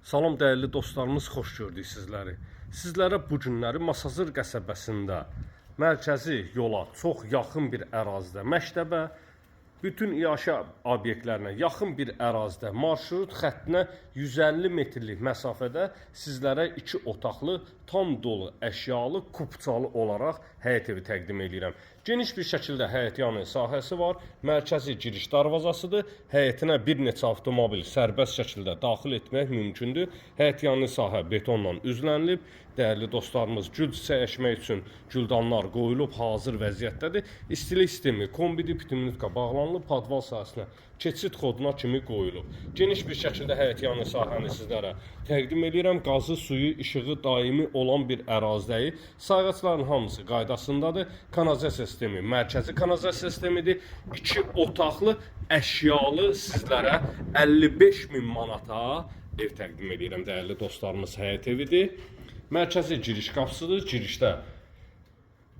Salam dəyərli dostlarımız, xoş gördük sizləri. Sizlərə bu günləri Masazır qəsəbəsində mərkəzi yola çox yaxın bir ərazidə, məktəbə, bütün iaşə obyektlərinə yaxın bir ərazidə, marşrut xəttinə 150 metrlik məsafədə sizlərə 2 otaqlı, tam dolu, əşyalı, kupçalı olaraq həyət evi təqdim edirəm. Geniş bir şəkildə həyətyanı sahəsi var, mərkəzi giriş darvazasıdır, həyətinə bir neçə avtomobil sərbəst şəkildə daxil etmək mümkündür. Həyətyanı sahə betonla üzlənilib, dəyərli dostlarımız gül çiçək əkmək üçün güldanlar qoyulub, hazır vəziyyətdədir. İstilik sistemi, kombidi pitiminutka bağlanılıb, padval sahəsinə keçid xoduna kimi qoyulub. Geniş bir şəkildə həyətyanı sahəni sizlərə təqdim edirəm. Qazı, suyu, işığı daimi olan bir ərazidəyik. Sayğacların hamısı qaydasındadır. Kanalizasiya sistemi mərkəzi kanalizasiya sistemidir. 2 otaqlı əşyalı sizlərə 55.000 manata ev təqdim edirəm. Dəyərli dostlarımız, həyət evidir. Mərkəzi giriş qapısıdır. Girişdə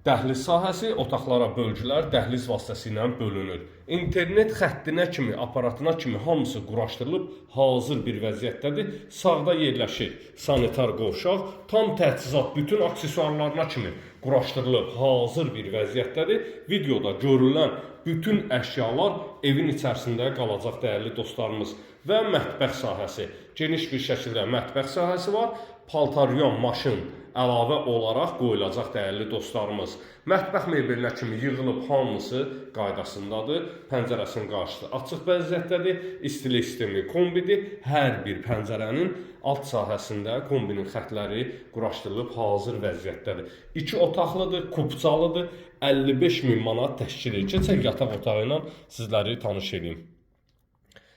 dəhliz sahəsi, otaqlara bölgülər dəhliz vasitəsilə bölünür. İnternet xəttinə kimi, aparatına kimi hamısı quraşdırılıb, hazır bir vəziyyətdədir. Sağda yerləşir sanitar qovşaq, tam təchizat, bütün aksesuarlarına kimi quraşdırılıb, hazır bir vəziyyətdədir. Videoda görülən bütün əşyalar evin içərisində qalacaq dəyərli dostlarımız. Və mətbəx sahəsi, geniş bir şəkildə mətbəx sahəsi var. Paltaryon maşın əlavə olaraq qoyulacaq dəyərli dostlarımız. Mətbəx mebelinə kimi yığılıb, hamısı qaydasındadır. Pəncərəsinin qarşısı açıq vəziyyətdədir. İstilik sistemi kombidir. Hər bir pəncərənin alt sahəsində kombinin xətləri quraşdırılıb, hazır vəziyyətdədir. 2 otaqlıdır, kupçalıdır. 55.000 manat təşkil edir. Keçək yataq otağı ilə sizləri tanış edeyim.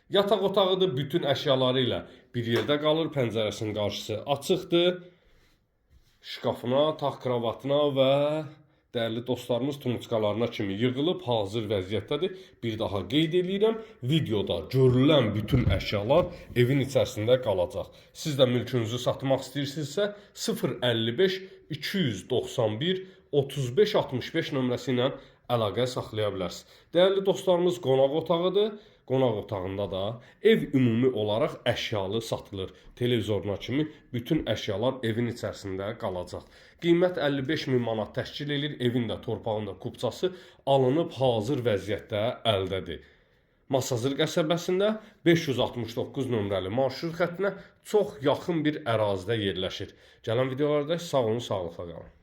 Yataq otağıdır, bütün əşyaları ilə bir yerdə qalır. Pəncərəsinin qarşısı açıqdır. Şkafına, taxt kravatına və dəyərli dostlarımız tumuçkalarına kimi yığılıb, hazır vəziyyətdədir. Bir daha qeyd edirəm, videoda görülən bütün əşyalar evin içərisində qalacaq. Siz də mülkünüzü satmaq istəyirsinizsə 055 291 35 65 nömrəsi ilə əlaqə saxlaya bilərsiniz. Dəyərli dostlarımız, qonaq otağıdır. Qonaq otağında da ev ümumi olaraq əşyalı satılır. Televizoruna kimi bütün əşyalar evin içərisində qalacaq. Qiymət 55.000 manat təşkil edir. Evin də torpağında kupçası alınıb, hazır vəziyyətdə əldədir. Masazır qəsəbəsində 569 nömrəli marşrut xəttinə çox yaxın bir ərazidə yerləşir. Gələn videolarda sağ olun, sağlıqla qalın.